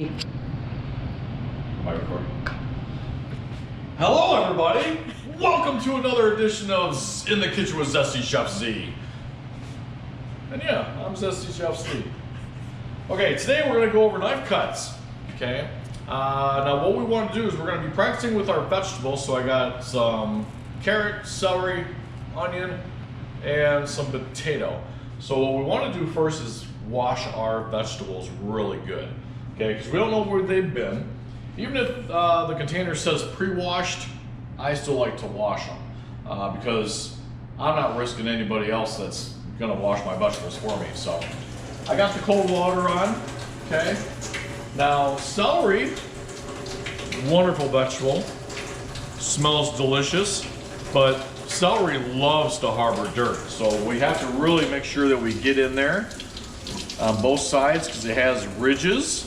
Am I recording? Hello, everybody. Welcome to another edition of In the Kitchen with Zesty Chef Z. And yeah, I'm Zesty Chef Z. Okay, today we're going to go over knife cuts. Okay. Now what we want to do is we're going to be practicing with our vegetables. So I got some carrot, celery, onion, and some potato. So what we want to do first is wash our vegetables really good. Okay, because we don't know where they've been. Even if the container says pre-washed, I still like to wash them because I'm not risking anybody else that's gonna wash my vegetables for me. So I got the cold water on, okay? Now celery, wonderful vegetable, smells delicious, but celery loves to harbor dirt. So we have to really make sure that we get in there on both sides because it has ridges.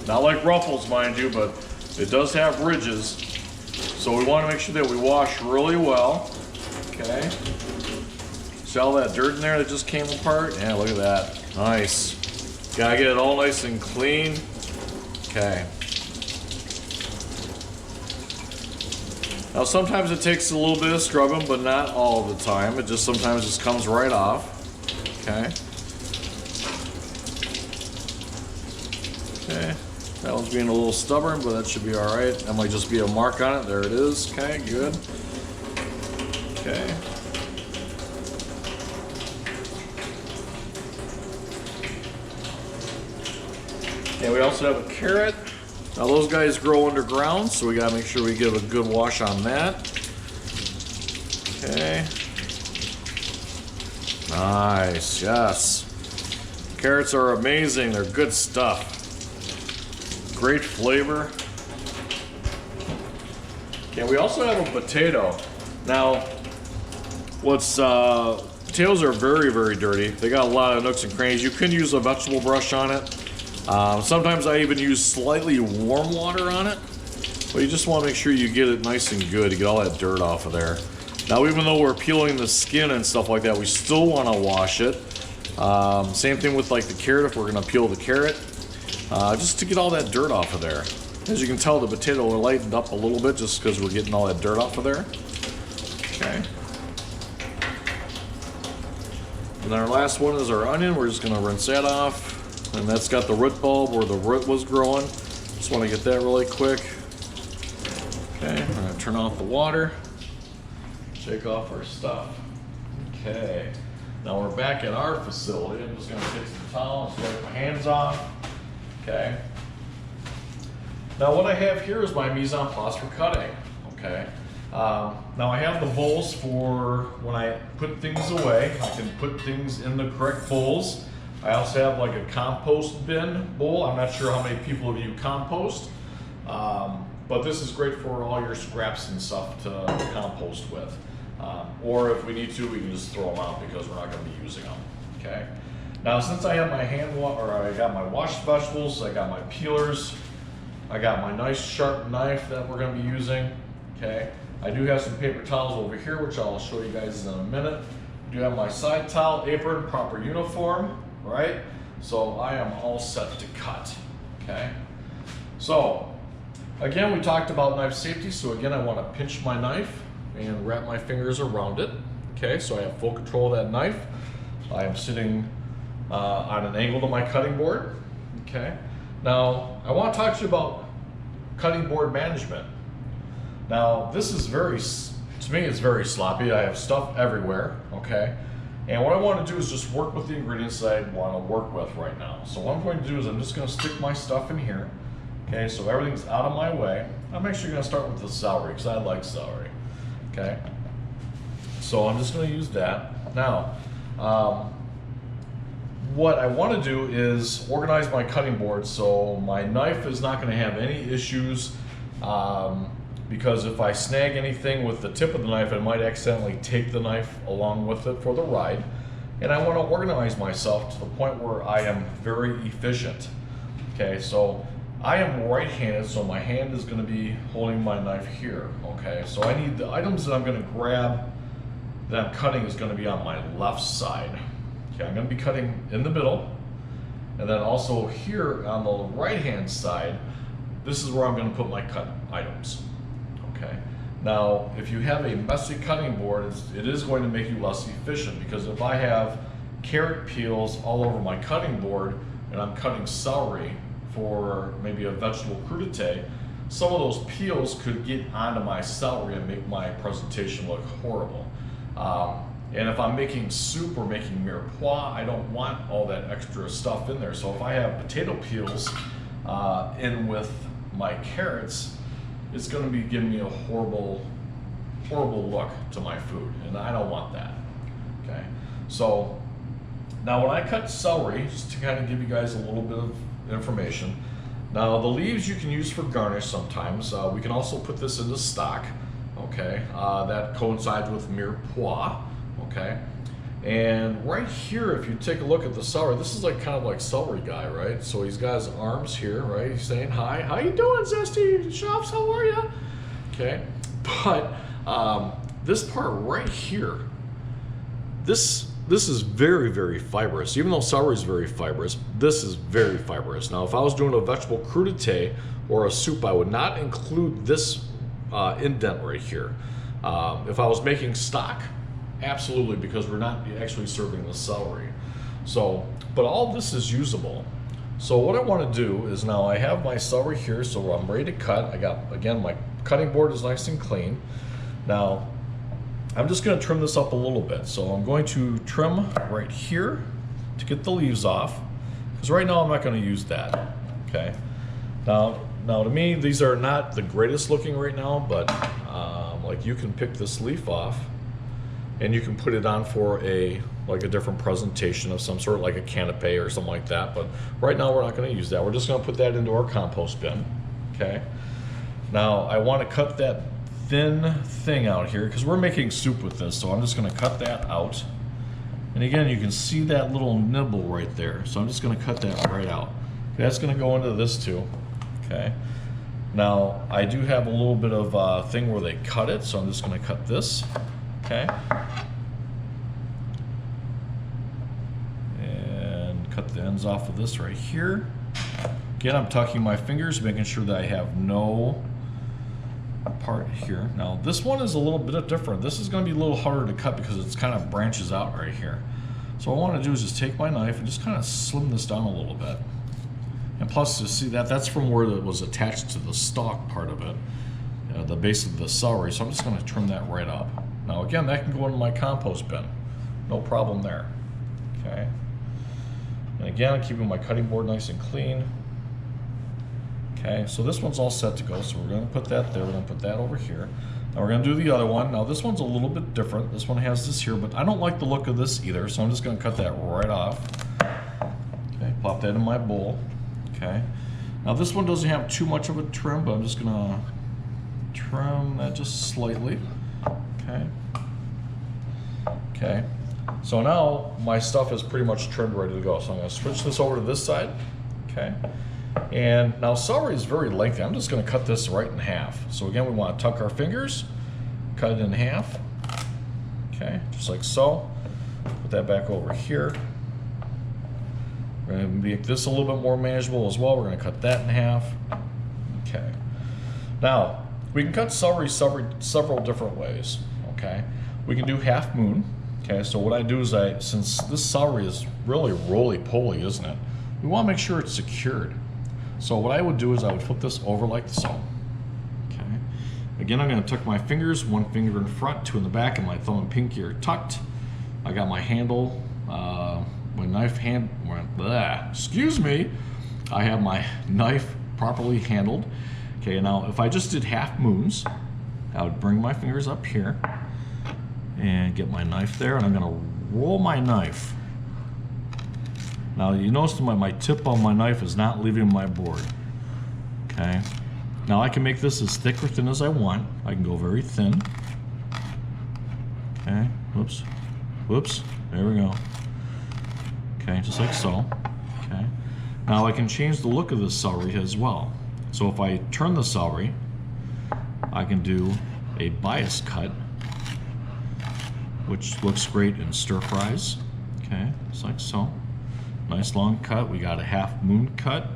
Not like ruffles, mind you, but it does have ridges. So we want to make sure that we wash really well. Okay. See all that dirt in there that just came apart? Yeah, look at that. Nice. Gotta get it all nice and clean. Okay. Now sometimes it takes a little bit of scrubbing, but not all the time. It just sometimes just comes right off. Okay. Okay. That one's being a little stubborn, but that should be all right. That might just be a mark on it. There it is. Okay, good. Okay. And we also have a carrot. Now those guys grow underground, so we gotta make sure we give a good wash on that. Okay. Nice, yes. Carrots are amazing. They're good stuff. Great flavor. Okay, we also have a potato. Now, potatoes are very, very dirty. They got a lot of nooks and crannies. You can use a vegetable brush on it. Sometimes I even use slightly warm water on it. But you just want to make sure you get it nice and good to get all that dirt off of there. Now, even though we're peeling the skin and stuff like that, we still want to wash it. Same thing with like the carrot if we're going to peel the carrot. Just to get all that dirt off of there. As you can tell, the potato lightened up a little bit just because we're getting all that dirt off of there. Okay. And then our last one is our onion. We're just going to rinse that off. And that's got the root bulb where the root was growing. Just want to get that really quick. Okay, I'm going to turn off the water. Shake off our stuff. Okay. Now we're back at our facility. I'm just going to take some towel and wipe my hands off. Okay. Now what I have here is my mise en place for cutting. Okay. Now I have the bowls for when I put things away. I can put things in the correct bowls. I also have like a compost bin bowl. I'm not sure how many people of you compost, but this is great for all your scraps and stuff to compost with. Or if we need to, we can just throw them out because we're not going to be using them. Okay. Now, since I have my I got my washed vegetables, I got my peelers, I got my nice sharp knife that we're going to be using. Okay. I do have some paper towels over here, which I'll show you guys in a minute. I do have my side towel, apron, proper uniform, right? So I am all set to cut. Okay. So again, we talked about knife safety. So again, I want to pinch my knife and wrap my fingers around it. Okay, so I have full control of that knife. I am sitting on an angle to my cutting board. Okay, now I want to talk to you about cutting board management. Now this is to me it's very sloppy. I have stuff everywhere. Okay, and what I want to do is just work with the ingredients that I want to work with right now. So what I'm going to do is I'm just going to stick my stuff in here. Okay, so everything's out of my way. I'm actually going to start with the celery because I like celery. Okay, so I'm just going to use that. Now, what I want to do is organize my cutting board so my knife is not going to have any issues because if I snag anything with the tip of the knife, I might accidentally take the knife along with it for the ride. And I want to organize myself to the point where I am very efficient. Okay, so I am right-handed, so my hand is going to be holding my knife here. Okay, so I need the items that I'm going to grab that I'm cutting is going to be on my left side. Okay, I'm going to be cutting in the middle, And then also here on the right-hand side, this is where I'm going to put my cut items. Okay. Now, if you have a messy cutting board, it is going to make you less efficient, because if I have carrot peels all over my cutting board and I'm cutting celery for maybe a vegetable crudité, some of those peels could get onto my celery and make my presentation look horrible. And if I'm making soup or making mirepoix, I don't want all that extra stuff in there. So if I have potato peels in with my carrots, it's going to be giving me a horrible look to my food, and I don't want that. Okay, so now when I cut celery, just to kind of give you guys a little bit of information. Now the leaves you can use for garnish sometimes. We can also put this into stock. Okay, that coincides with mirepoix. Okay, and right here, if you take a look at the celery, this is like kind of like celery guy, right? So he's got his arms here, right? He's saying, "Hi, how you doing, Zesty Shops? How are you?" Okay, but this part right here, this is very, very fibrous. Even though celery is very fibrous, this is very fibrous. Now, if I was doing a vegetable crudité or a soup, I would not include this indent right here. If I was making stock, absolutely, because we're not actually serving the celery. So, but all this is usable. So what I want to do is, now I have my celery here, so I'm ready to cut. I got, again, my cutting board is nice and clean. Now, I'm just going to trim this up a little bit. So I'm going to trim right here to get the leaves off, because right now I'm not going to use that. Okay. Now to me, these are not the greatest looking right now, but like you can pick this leaf off and you can put it on for like a different presentation of some sort, like a canapé or something like that. But right now we're not going to use that. We're just going to put that into our compost bin. Okay. Now I want to cut that thin thing out here because we're making soup with this, so I'm just going to cut that out. And again, you can see that little nibble right there, so I'm just going to cut that right out. That's going to go into this too. Okay. Now I do have a little bit of thing where they cut it, so I'm just going to cut this. Okay. And cut the ends off of this right here. Again, I'm tucking my fingers, making sure that I have no part here. Now this one is a little bit different. This is going to be a little harder to cut because it's kind of branches out right here. So what I want to do is just take my knife and just kind of slim this down a little bit. And plus, you see that's from where it was attached to the stalk part of it, the base of the celery. So I'm just going to trim that right up. Now again, that can go into my compost bin. No problem there. Okay. And again, I'm keeping my cutting board nice and clean. Okay, so this one's all set to go, so we're going to put that there. We're going to put that over here. Now we're going to do the other one. Now this one's a little bit different. This one has this here, but I don't like the look of this either, so I'm just going to cut that right off. Okay, plop that in my bowl. Okay, now this one doesn't have too much of a trim, but I'm just going to trim that just slightly. Okay. Okay, so now my stuff is pretty much trimmed, ready to go. So I'm going to switch this over to this side. Okay. And now celery is very lengthy. I'm just going to cut this right in half. So again, we want to tuck our fingers, cut it in half. Okay, just like so. Put that back over here. We're going to make this a little bit more manageable as well. We're going to cut that in half. Okay. Now, we can cut celery several different ways. Okay. We can do half moon. Okay, so what I do is since this celery is really roly-poly, isn't it? We want to make sure it's secured. So what I would do is I would flip this over like so. Okay. Again, I'm going to tuck my fingers, one finger in front, two in the back, and my thumb and pinky are tucked. I got my handle, my knife hand, excuse me. I have my knife properly handled. Okay, now if I just did half moons, I would bring my fingers up here and get my knife there, and I'm going to roll my knife. Now you notice my tip on my knife is not leaving my board. Okay. Now I can make this as thick or thin as I want. I can go very thin. Okay. Whoops. Whoops. There we go. Okay, just like so. Okay. Now I can change the look of the celery as well. So if I turn the celery, I can do a bias cut, which looks great in stir fries. Okay, just like so. Nice long cut. We got a half moon cut,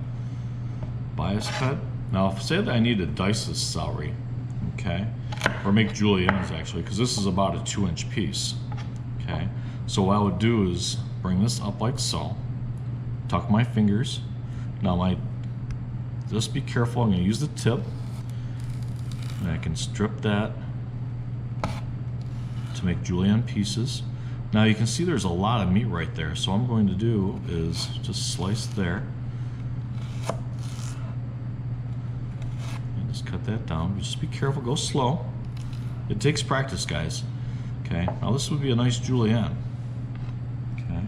bias cut. Now, say that I need to dice this celery, okay, or make juliennes actually, because this is about a 2-inch piece, okay. So what I would do is bring this up like so, tuck my fingers. Now just be careful. I'm going to use the tip, and I can strip that to make julienne pieces. Now you can see there's a lot of meat right there, so what I'm going to do is just slice there. And just cut that down. Just be careful, go slow. It takes practice, guys. Okay, now this would be a nice julienne. Okay,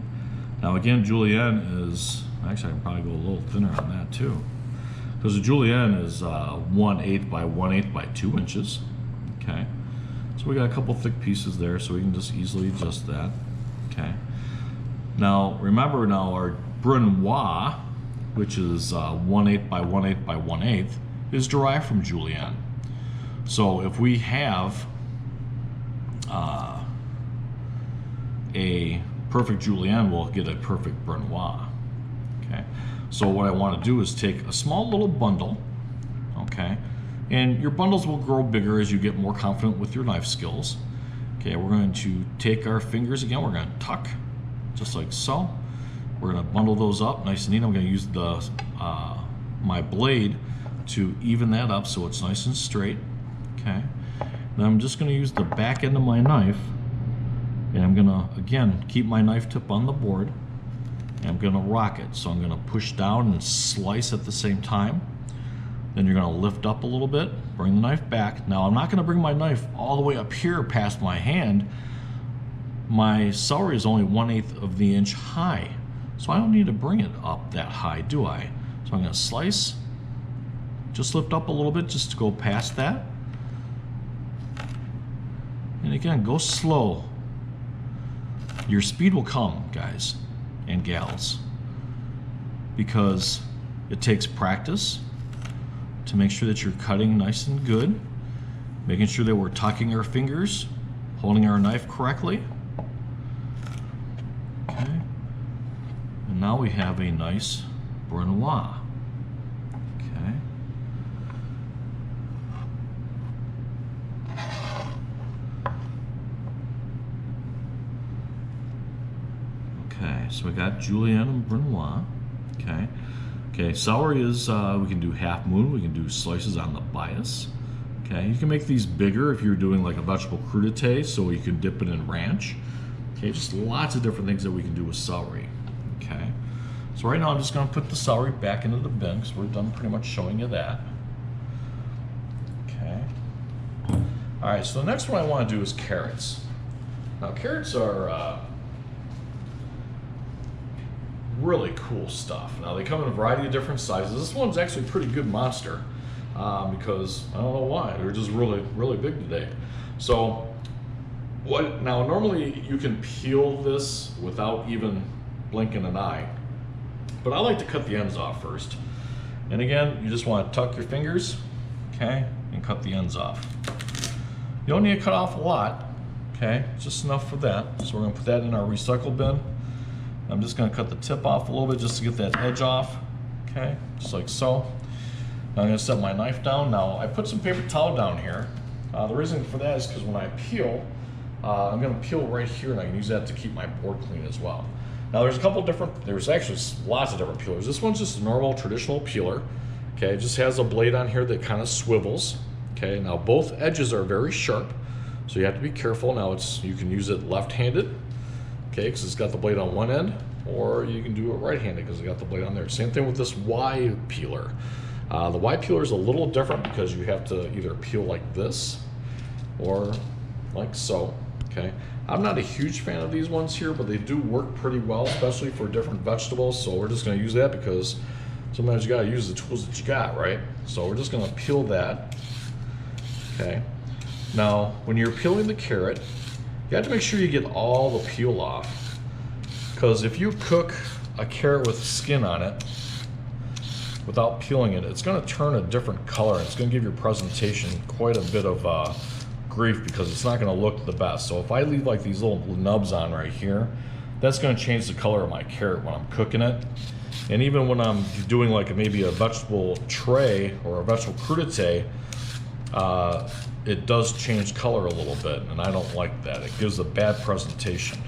now again, julienne is, actually I can probably go a little thinner on that too, because a julienne is 1/8 by 1/8 by 2 inches. Okay. So we got a couple thick pieces there, so we can just easily adjust that. Okay. Now remember, now our Brunoise, which is 1/8 by 1/8 by 1/8, is derived from julienne. So if we have a perfect julienne, we'll get a perfect Brunoise. Okay. So what I want to do is take a small little bundle. Okay. And your bundles will grow bigger as you get more confident with your knife skills. Okay, we're going to take our fingers again, we're going to tuck, just like so. We're going to bundle those up nice and neat. I'm going to use the my blade to even that up so it's nice and straight. Okay, then I'm just going to use the back end of my knife, and I'm going to, again, keep my knife tip on the board, and I'm going to rock it. So I'm going to push down and slice at the same time. Then you're going to lift up a little bit, bring the knife back. Now I'm not going to bring my knife all the way up here past my hand. My celery is only 1/8 of the inch high, so I don't need to bring it up that high, do I? So I'm going to slice, just lift up a little bit just to go past that. And again, go slow. Your speed will come, guys and gals, because it takes practice to make sure that you're cutting nice and good, making sure that we're tucking our fingers, holding our knife correctly. Okay, and now we have a nice Brunoise. Okay. Okay, so we got julienne and Brunoise. Okay. Okay, celery is, we can do half moon, we can do slices on the bias. Okay, you can make these bigger if you're doing like a vegetable crudité, so you can dip it in ranch. Okay, just lots of different things that we can do with celery. Okay, so right now I'm just going to put the celery back into the bin because we're done pretty much showing you that. Okay, all right, so the next one I want to do is carrots. Now carrots are really cool stuff. Now they come in a variety of different sizes. This one's actually a pretty good monster because I don't know why, they're just really big today. So now normally you can peel this without even blinking an eye, but I like to cut the ends off first. And again, you just want to tuck your fingers, okay, and cut the ends off. You don't need to cut off a lot, okay, just enough for that. So we're going to put that in our recycle bin. I'm just going to cut the tip off a little bit just to get that edge off, okay, just like so. Now I'm going to set my knife down. Now I put some paper towel down here. The reason for that is because when I peel, I'm going to peel right here, and I can use that to keep my board clean as well. Now there's there's actually lots of different peelers. This one's just a normal traditional peeler. Okay, it just has a blade on here that kind of swivels. Okay, now both edges are very sharp, so you have to be careful. Now you can use it left-handed, okay, because it's got the blade on one end, or you can do it right-handed because it's got the blade on there. Same thing with this Y peeler. The Y peeler is a little different because you have to either peel like this or like so. Okay, I'm not a huge fan of these ones here, but they do work pretty well, especially for different vegetables. So we're just going to use that because sometimes you got to use the tools that you got, right? So we're just going to peel that. Okay. Now, when you're peeling the carrot, you have to make sure you get all the peel off, because if you cook a carrot with skin on it without peeling it, it's going to turn a different color. It's going to give your presentation quite a bit of grief because it's not going to look the best. So if I leave like these little nubs on right here, that's going to change the color of my carrot when I'm cooking it. And even when I'm doing like maybe a vegetable tray or a vegetable crudité, it does change color a little bit, and I don't like that. It gives a bad presentation.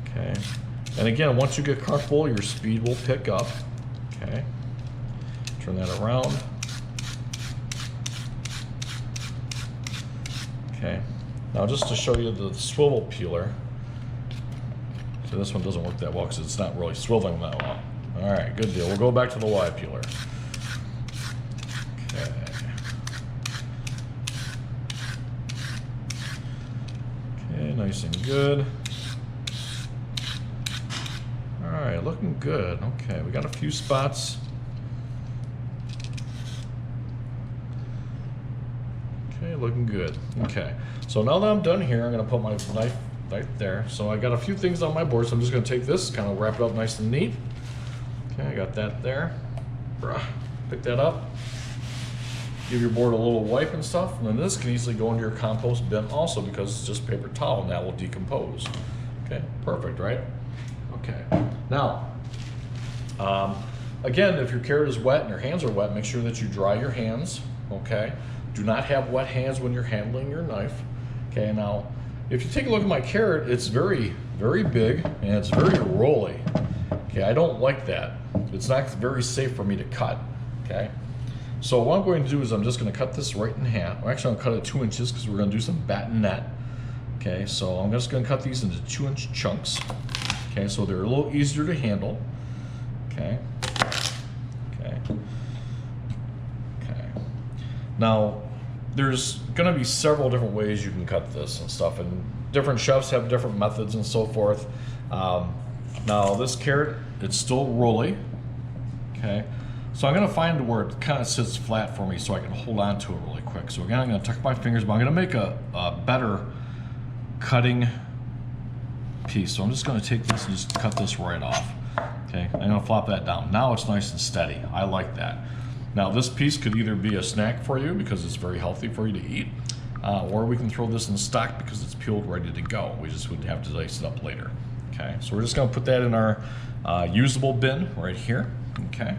Okay, and again, once you get comfortable, your speed will pick up. Okay, turn that around. Okay, now just to show you the swivel peeler. So this one doesn't work that well because it's not really swiveling that well. All right, good deal. We'll go back to the Y peeler. Okay. Okay, nice and good. All right, looking good. Okay, we got a few spots. Okay, looking good. Okay, so now that I'm done here, I'm gonna put my knife right there. So I got a few things on my board, so I'm just gonna take this, kind of wrap it up nice and neat. Okay, I got that there. Pick that up. Give your board a little wipe and stuff, and then this can easily go into your compost bin also because it's just paper towel and that will decompose. Okay, perfect, right? Okay, now, again, if your carrot is wet and your hands are wet, make sure that you dry your hands, okay? Do not have wet hands when you're handling your knife. Okay, now, if you take a look at my carrot, it's very, very big and it's very rolly. Okay, I don't like that. It's not very safe for me to cut, okay? So what I'm going to do is I'm just gonna cut this right in half. Actually, I'm gonna cut it 2 inches because we're gonna do some batonette. Okay, so I'm just gonna cut these into 2-inch chunks. Okay, so they're a little easier to handle. Okay, okay, okay. Now, there's gonna be several different ways you can cut this and stuff, and different chefs have different methods and so forth. Now this carrot, it's still rolly, okay? So I'm gonna find where it kind of sits flat for me so I can hold on to it really quick. So again, I'm gonna tuck my fingers, but I'm gonna make a better cutting piece. So I'm just gonna take this and just cut this right off. Okay, I'm gonna flop that down. Now it's nice and steady. I like that. Now this piece could either be a snack for you because it's very healthy for you to eat, or we can throw this in stock because it's peeled ready to go. We just would have to dice it up later. Okay, so we're just gonna put that in our usable bin right here. Okay.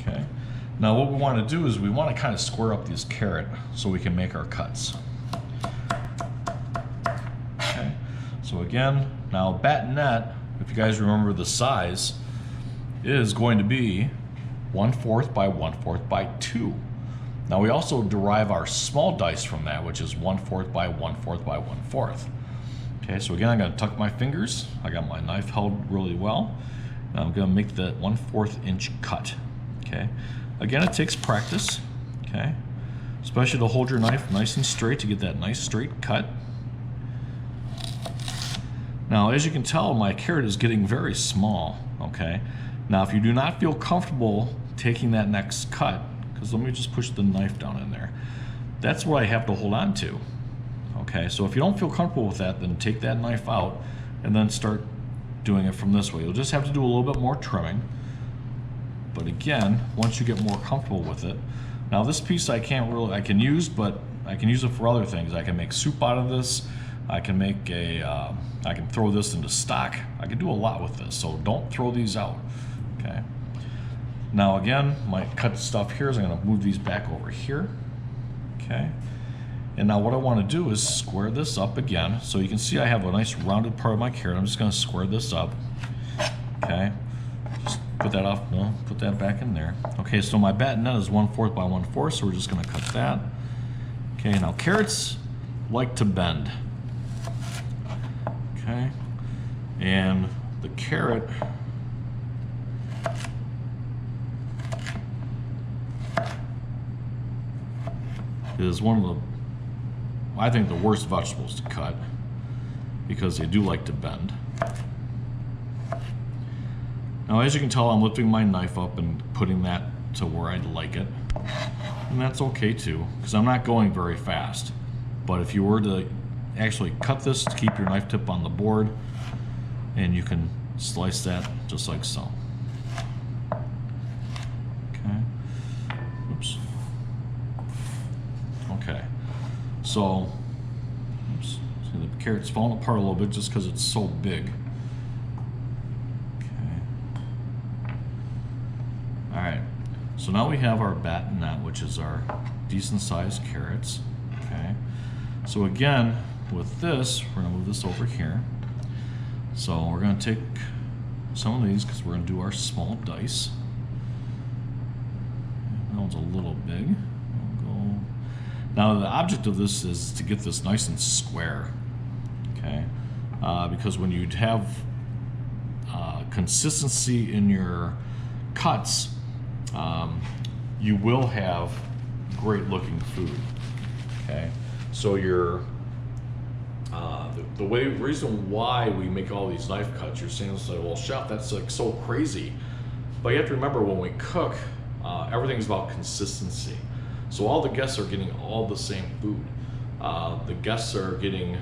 Okay. Now what we want to do is we want to kind of square up this carrot so we can make our cuts. Okay. So again, now batonette, if you guys remember the size, is going to be 1/4 by 1/4 by 2. Now we also derive our small dice from that, which is 1/4 by 1/4 by 1/4. Okay, so again, I'm going to tuck my fingers. I got my knife held really well. And I'm going to make that 1/4 inch cut. Okay, again, it takes practice. Okay, especially to hold your knife nice and straight to get that nice straight cut. Now, as you can tell, my carrot is getting very small. Okay, now if you do not feel comfortable taking that next cut, because let me just push the knife down in there. That's what I have to hold on to. Okay, so if you don't feel comfortable with that, then take that knife out and then start doing it from this way. You'll just have to do a little bit more trimming. But again, once you get more comfortable with it, now this piece I can use, but I can use it for other things. I can make soup out of this. I can make I can throw this into stock. I can do a lot with this, so don't throw these out, okay? Now again, my cut stuff here is I'm gonna move these back over here, okay? And now what I want to do is square this up again. So you can see I have a nice rounded part of my carrot. I'm just going to square this up. Okay. Just put that off. No, put that back in there. Okay, so my batonette is 1/4 by 1/4, so we're just going to cut that. Okay, now carrots like to bend. Okay. And the carrot is one of the, I think, the worst vegetables to cut because they do like to bend. Now, as you can tell, I'm lifting my knife up and putting that to where I'd like it. And that's okay too, because I'm not going very fast. But if you were to actually cut this to keep your knife tip on the board, and you can slice that just like so. Okay. Oops. Okay. So, carrot's falling apart a little bit just because it's so big. Okay. All right. So now we have our batonette, which is our decent sized carrots. Okay. So again, with this, we're gonna move this over here. So we're gonna take some of these because we're gonna do our small dice. That one's a little big. We'll go. Now the object of this is to get this nice and square. Okay. Because when you have consistency in your cuts, you will have great looking food. Okay, so your the reason why we make all these knife cuts, you're saying, well, chef, that's like so crazy, but you have to remember when we cook, everything's about consistency. So all the guests are getting all the same food. The guests are getting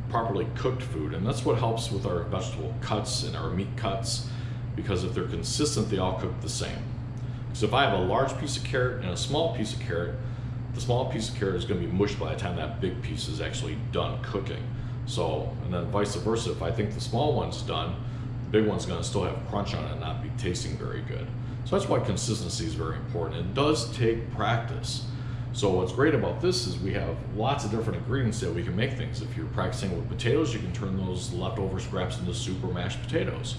properly cooked food, and that's what helps with our vegetable cuts and our meat cuts, because if they're consistent, they all cook the same. So if I have a large piece of carrot and a small piece of carrot, the small piece of carrot is going to be mushed by the time that big piece is actually done cooking. So, and then vice versa, if I think the small one's done, the big one's going to still have crunch on it and not be tasting very good. So that's why consistency is very important. It does take practice. So what's great about this is we have lots of different ingredients that we can make things. If you're practicing with potatoes, you can turn those leftover scraps into soup or mashed potatoes.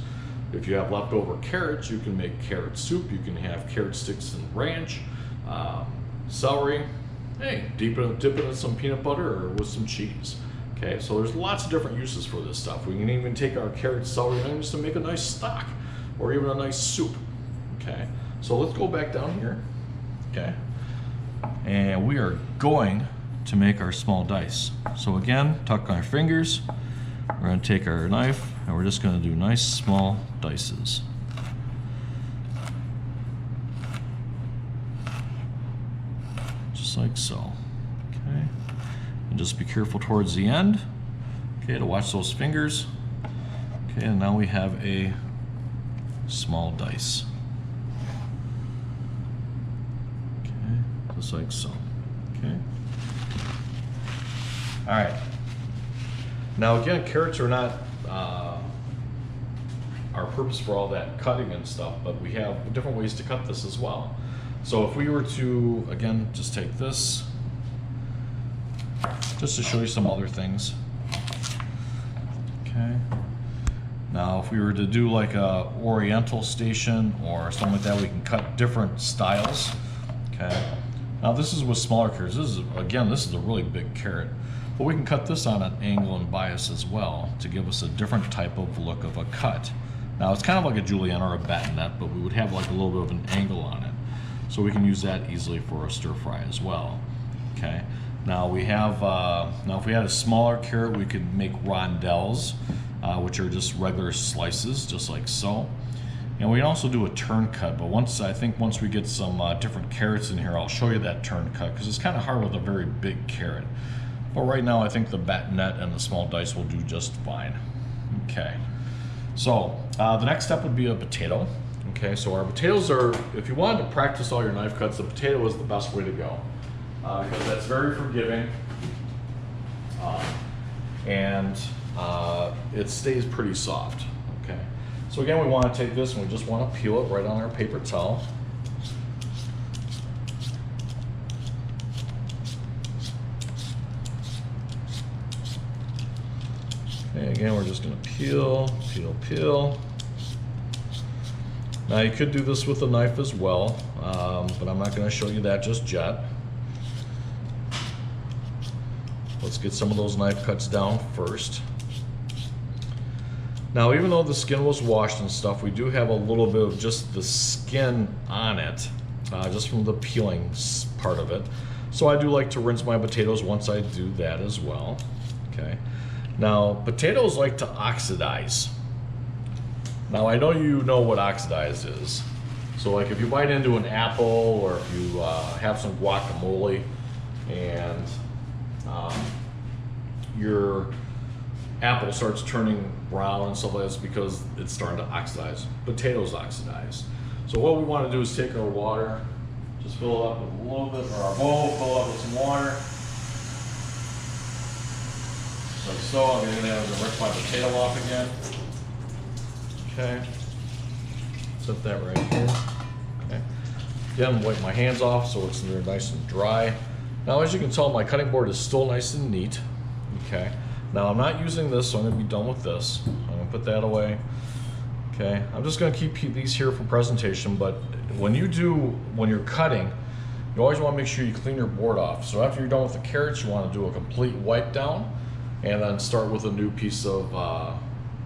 If you have leftover carrots, you can make carrot soup. You can have carrot sticks and ranch, celery. Hey, dip it in some peanut butter or with some cheese. Okay, so there's lots of different uses for this stuff. We can even take our carrot, celery, and onions to make a nice stock or even a nice soup. Okay, so let's go back down here. Okay, and we are going to make our small dice. So again, tuck our fingers. We're going to take our knife and we're just going to do nice small dices. Just like so. Okay. And just be careful towards the end. Okay, to watch those fingers. Okay, and now we have a small dice. Okay, just like so. Okay. All right. Now again, carrots are not our purpose for all that cutting and stuff, but we have different ways to cut this as well. So if we were to, again, just take this, just to show you some other things. Okay. Now if we were to do like a oriental station or something like that, we can cut different styles. Okay. Now this is with smaller carrots. This is a really big carrot. But we can cut this on an angle and bias as well to give us a different type of look of a cut. Now it's kind of like a julienne or a batonette, but we would have like a little bit of an angle on it. So we can use that easily for a stir fry as well. Okay. Now we have, now if we had a smaller carrot, we could make rondelles, which are just regular slices, just like so. And we can also do a turn cut, but I think once we get some different carrots in here, I'll show you that turn cut, because it's kind of hard with a very big carrot. But right now I think the batonette and the small dice will do just fine. Okay, so the next step would be a potato. Okay, so our potatoes are, if you wanted to practice all your knife cuts, the potato is the best way to go, because that's very forgiving, and it stays pretty soft. Okay, so again, we want to take this and we just want to peel it right on our paper towel. Okay, again, we're just going to peel, peel, peel. Now you could do this with a knife as well, but I'm not going to show you that just yet. Let's get some of those knife cuts down first. Now, even though the skin was washed and stuff, we do have a little bit of just the skin on it, just from the peeling part of it. So I do like to rinse my potatoes once I do that as well. Okay. Now, potatoes like to oxidize. Now, I know you know what oxidize is. So like if you bite into an apple, or if you have some guacamole and your apple starts turning brown and stuff like this, because it's starting to oxidize. Potatoes oxidize. So what we want to do is take our water, just fill it up with a little bit, or our bowl, fill it up with some water. Like so, I'm going to rip my potato off again. Okay. Set that right here. Okay. Again, wipe my hands off so it's nice and dry. Now, as you can tell, my cutting board is still nice and neat. Okay. Now, I'm not using this, so I'm going to be done with this. I'm going to put that away. Okay. I'm just going to keep these here for presentation, but when you're cutting, you always want to make sure you clean your board off. So after you're done with the carrots, you want to do a complete wipe down and then start with a new piece of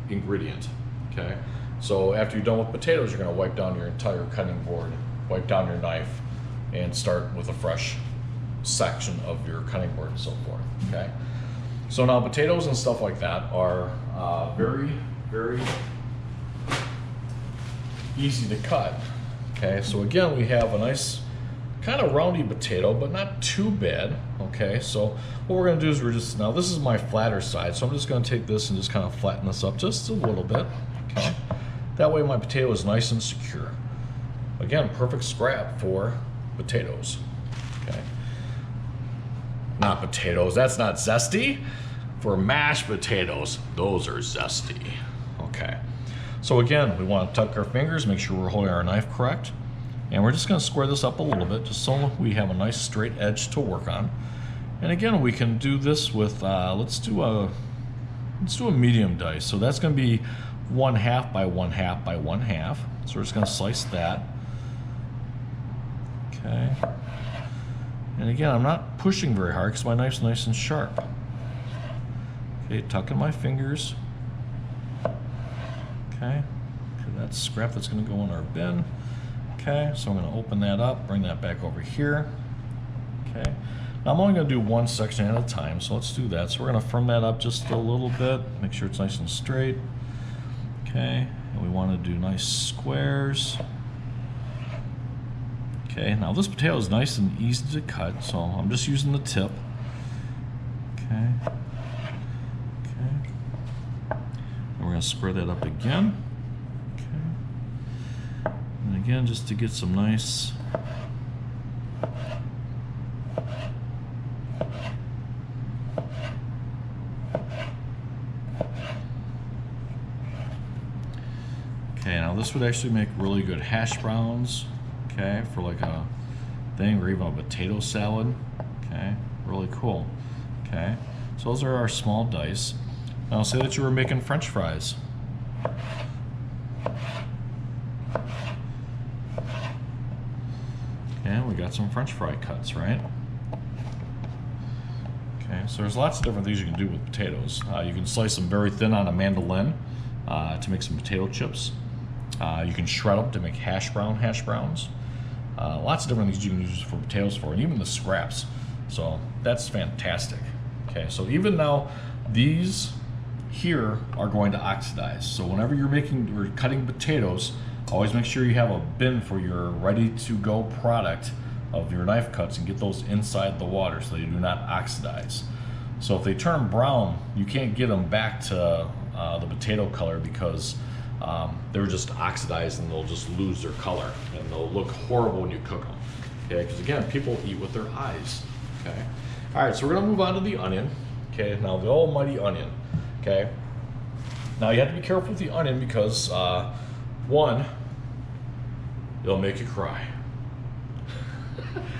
ingredient. Okay. So after you're done with potatoes, you're going to wipe down your entire cutting board, wipe down your knife, and start with a fresh section of your cutting board and so forth. Okay. So now potatoes and stuff like that are very, very easy to cut. Okay. So again, we have a nice kind of roundy potato, but not too bad. Okay. So what we're going to do is now this is my flatter side, so I'm just going to take this and just kind of flatten this up just a little bit. Okay. That way my potato is nice and secure. Again, perfect scrap for potatoes. Okay. Not potatoes, that's not zesty. For mashed potatoes, those are zesty. Okay. So again, we want to tuck our fingers, make sure we're holding our knife correct. And we're just going to square this up a little bit just so we have a nice straight edge to work on. And again, we can do this with, let's do a medium dice. So that's going to be 1/2 by 1/2 by 1/2. So we're just going to slice that. Okay. And again, I'm not pushing very hard because my knife's nice and sharp. Okay, tucking my fingers. Okay. That's scrap that's going to go in our bin. Okay, so I'm going to open that up, bring that back over here. Okay. Now I'm only going to do one section at a time, so let's do that. So we're going to firm that up just a little bit, make sure it's nice and straight. Okay, and we want to do nice squares. Okay, now this potato is nice and easy to cut, so I'm just using the tip. Okay. Okay. And we're going to spread that up again. Okay. And again, just to get some nice Okay, now this would actually make really good hash browns, okay, for like a thing, or even a potato salad. Okay, really cool. Okay, so those are our small dice. Now say that you were making French fries. Okay, we got some French fry cuts, right? Okay, so there's lots of different things you can do with potatoes. You can slice them very thin on a mandolin to make some potato chips. You can shred them to make hash browns. Lots of different things you can use for potatoes for, and even the scraps. So that's fantastic. Okay, so even now these here are going to oxidize. So whenever you're making or cutting potatoes, always make sure you have a bin for your ready-to-go product of your knife cuts and get those inside the water so they do not oxidize. So if they turn brown, you can't get them back to the potato color because they're just oxidized and they'll just lose their color and they'll look horrible when you cook them. Okay, because again, people eat with their eyes. Okay. All right, so we're gonna move on to the onion. Okay, now the almighty onion. Okay. Now you have to be careful with the onion because one, it'll make you cry.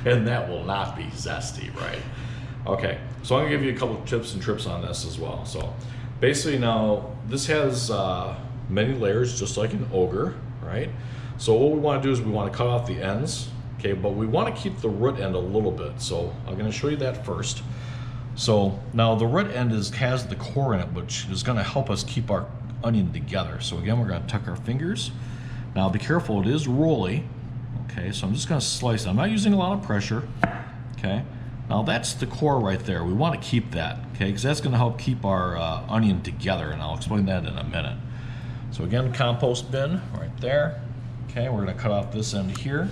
And that will not be zesty, right? Okay, so I'm gonna give you a couple of tips and trips on this as well. So basically now, this has many layers just like an ogre, right? So what we wanna do is we wanna cut off the ends, okay, but we wanna keep the root end a little bit. So I'm gonna show you that first. So now the root end has the core in it, which is gonna help us keep our onion together. So again, we're gonna tuck our fingers. Now be careful, it is rolly. Okay, so I'm just gonna slice it. I'm not using a lot of pressure, okay? Now that's the core right there. We wanna keep that, okay? Because that's gonna help keep our onion together, and I'll explain that in a minute. So again, compost bin right there. Okay, we're gonna cut off this end here,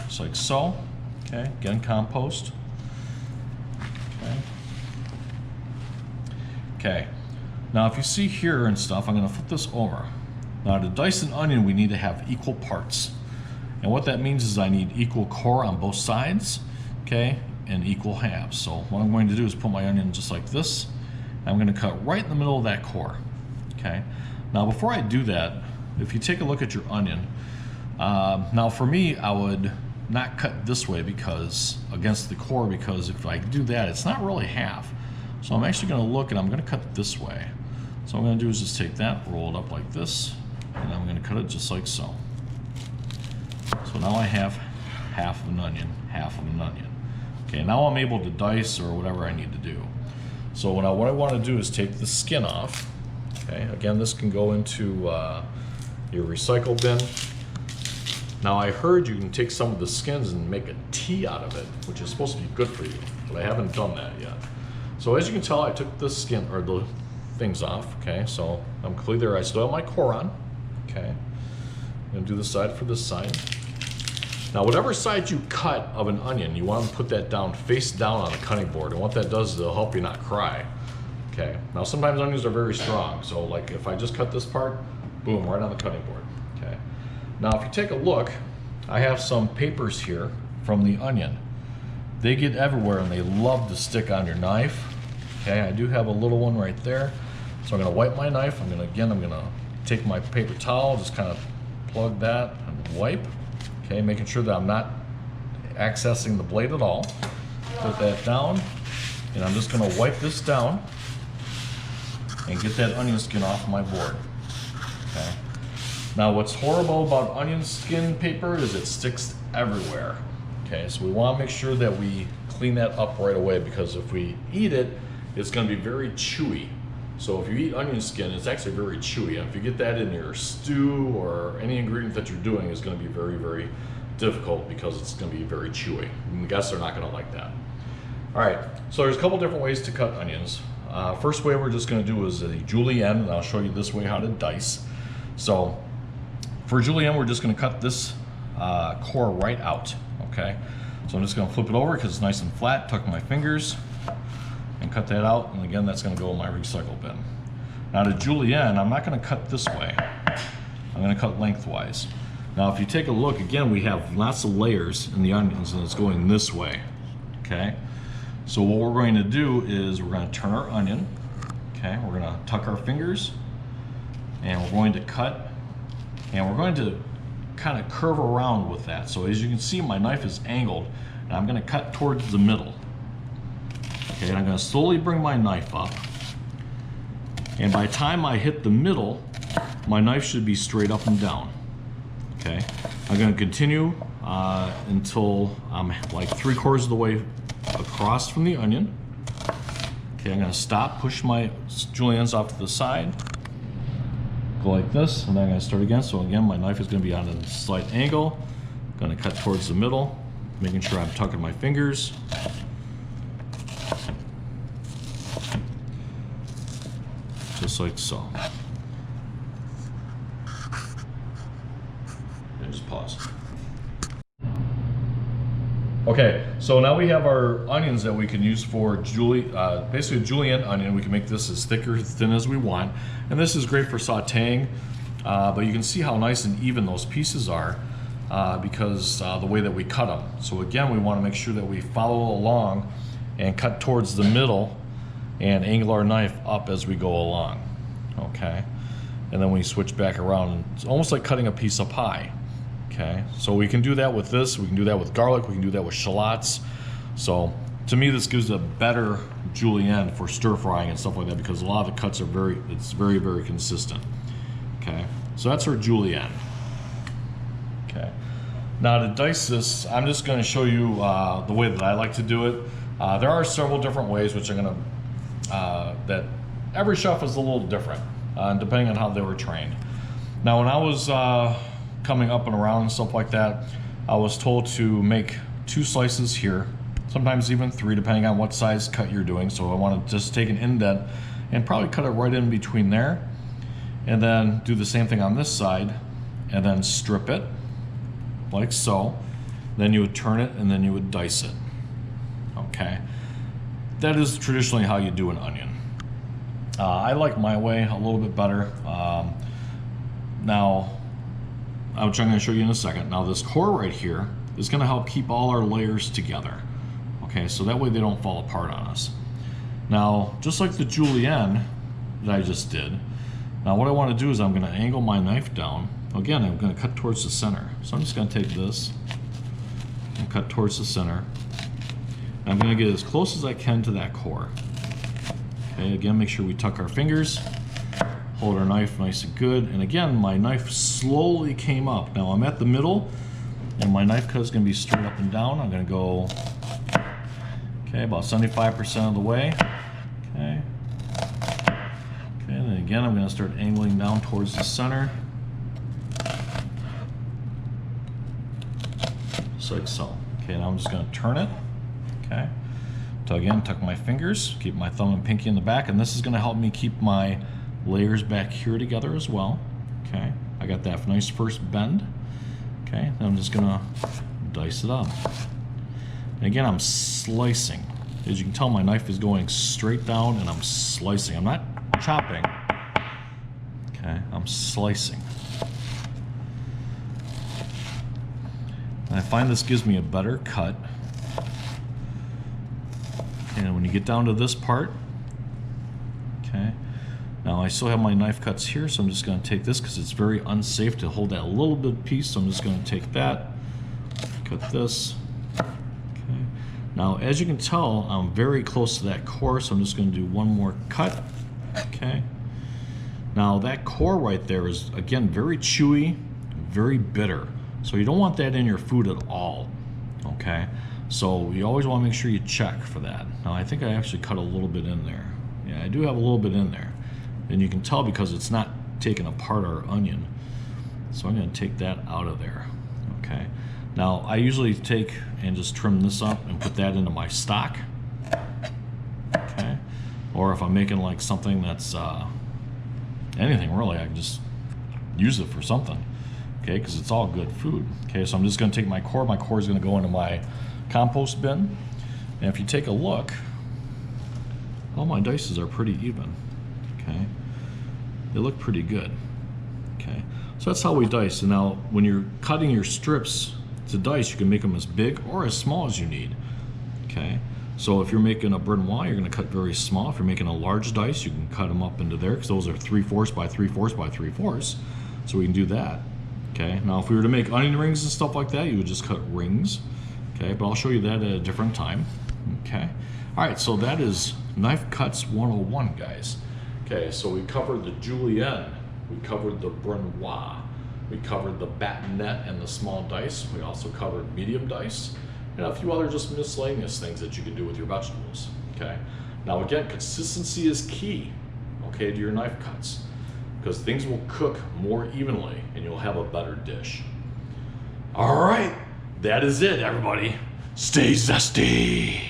just like so. Okay, again, compost. Okay. Okay, now if you see here and stuff, I'm gonna flip this over. Now to dice an onion, we need to have equal parts. And what that means is I need equal core on both sides, okay, and equal halves. So what I'm going to do is put my onion just like this, I'm going to cut right in the middle of that core. Okay. Now before I do that, if you take a look at your onion, now for me, I would not cut this way because against the core, because if I do that, it's not really half. So I'm actually going to look and I'm going to cut this way. So what I'm going to do is just take that, roll it up like this, and I'm going to cut it just like so. So now I have half of an onion, half of an onion. Okay, now I'm able to dice or whatever I need to do. So what I want to do is take the skin off. Okay, again, this can go into your recycle bin. Now I heard you can take some of the skins and make a tea out of it, which is supposed to be good for you, but I haven't done that yet. So as you can tell, I took the skin or the things off. Okay, so I'm completely there. I still have my core on. Okay, I'm gonna do the side for this side. Now whatever side you cut of an onion, you want to put that down face down on the cutting board, and what that does is it'll help you not cry. Okay, now sometimes onions are very strong, so like if I just cut this part, boom, right on the cutting board. Okay, now if you take a look, I have some papers here from the onion. They get everywhere and they love to stick on your knife. Okay, I do have a little one right there. So I'm gonna wipe my knife. I'm gonna take my paper towel, just kind of plug that and wipe. Okay, making sure that I'm not accessing the blade at all. Put that down, and I'm just gonna wipe this down and get that onion skin off my board. Okay. Now what's horrible about onion skin paper is it sticks everywhere. Okay, so we want to make sure that we clean that up right away, because if we eat it, it's going to be very chewy. So if you eat onion skin, it's actually very chewy. And if you get that in your stew or any ingredient that you're doing, it's going to be very, very difficult because it's going to be very chewy. And guests are not going to like that. All right, so there's a couple different ways to cut onions. First way we're just going to do is a julienne, and I'll show you this way how to dice. So for julienne, we're just going to cut this core right out. Okay, so I'm just going to flip it over because it's nice and flat, tuck my fingers, and cut that out, and again, that's going to go in my recycle bin. Now to julienne, I'm not going to cut this way. I'm going to cut lengthwise. Now if you take a look, again, we have lots of layers in the onions, and it's going this way. Okay, so what we're going to do is we're going to turn our onion. Okay, we're going to tuck our fingers, and we're going to cut, and we're going to kind of curve around with that. So as you can see, my knife is angled, and I'm going to cut towards the middle. Okay, and I'm going to slowly bring my knife up, and by the time I hit the middle, my knife should be straight up and down. Okay, I'm going to continue until I'm like 3/4 of the way across from the onion. Okay, I'm going to stop, push my juliennes off to the side, go like this, and then I'm going to start again. So again, my knife is going to be on a slight angle. I'm going to cut towards the middle, making sure I'm tucking my fingers. Just like so. And just pause. Okay, so now we have our onions that we can use for basically a julienne onion. We can make this as thick or thin as we want. And this is great for sauteing, but you can see how nice and even those pieces are because the way that we cut them. So again, we want to make sure that we follow along and cut towards the middle and angle our knife up as we go along. Okay, and then we switch back around. It's almost like cutting a piece of pie. Okay, so we can do that with this, we can do that with garlic, we can do that with shallots. So to me, this gives a better julienne for stir frying and stuff like that, because a lot of the cuts are very consistent. Okay, so that's our julienne. Okay, now to dice this, I'm just going to show you the way that I like to do it. There are several different ways, which I'm going to, that every chef is a little different, depending on how they were trained. Now when I was coming up and around and stuff like that, I was told to make 2 slices here, sometimes even 3, depending on what size cut you're doing. So I want to just take an indent and probably cut it right in between there, and then do the same thing on this side, and then strip it like so. Then you would turn it, and then you would dice it. Okay, that is traditionally how you do an onion. I like my way a little bit better. Now, which I'm going to show you in a second. Now this core right here is going to help keep all our layers together. Okay, so that way they don't fall apart on us. Now, just like the julienne that I just did, now what I want to do is I'm going to angle my knife down. Again, I'm going to cut towards the center. So I'm just going to take this and cut towards the center. And I'm going to get as close as I can to that core. Okay, again, make sure we tuck our fingers, hold our knife nice and good. And again, my knife slowly came up. Now I'm at the middle, and my knife cut is going to be straight up and down. I'm going to go, okay, about 75% of the way. Okay. Okay, and then again, I'm going to start angling down towards the center. Just like so. Okay, now I'm just going to turn it. Okay. So again, tuck my fingers, keep my thumb and pinky in the back, and this is going to help me keep my layers back here together as well. Okay, I got that nice first bend. Okay, then I'm just going to dice it up. And again, I'm slicing. As you can tell, my knife is going straight down, and I'm slicing. I'm not chopping. Okay, I'm slicing. And I find this gives me a better cut. And when you get down to this part, okay, now I still have my knife cuts here, so I'm just going to take this because it's very unsafe to hold that little bit piece, so I'm just going to take that, cut this. Okay. Now, as you can tell, I'm very close to that core, so I'm just going to do one more cut. Okay. Now, that core right there is, again, very chewy, very bitter, so you don't want that in your food at all. Okay. So you always want to make sure you check for that. Now I think I actually cut a little bit in there. Yeah, I do have a little bit in there. And you can tell because it's not taking apart our onion. So I'm going to take that out of there. Okay. Now I usually take and just trim this up and put that into my stock. Okay. Or if I'm making like something that's anything really, I can just use it for something. Okay, because it's all good food. Okay, so I'm just going to take my core. My core is going to go into my compost bin, and if you take a look, all my dices are pretty even. Okay, they look pretty good. Okay, so that's how we dice. And now when you're cutting your strips to dice, you can make them as big or as small as you need. Okay, so if you're making a bread noir, you're going to cut very small. If you're making a large dice, you can cut them up into there because those are 3/4 by 3/4 by 3/4, so we can do that. Okay, now if we were to make onion rings and stuff like that, you would just cut rings. Okay, but I'll show you that at a different time. Okay, all right, so that is Knife Cuts 101, guys. Okay, so we covered the julienne, we covered the Brunoise, we covered the batonette and the small dice, we also covered medium dice, and a few other just miscellaneous things that you can do with your vegetables. Okay, now again, consistency is key, okay, to your knife cuts, because things will cook more evenly and you'll have a better dish. All right. That is it, everybody. Stay zesty.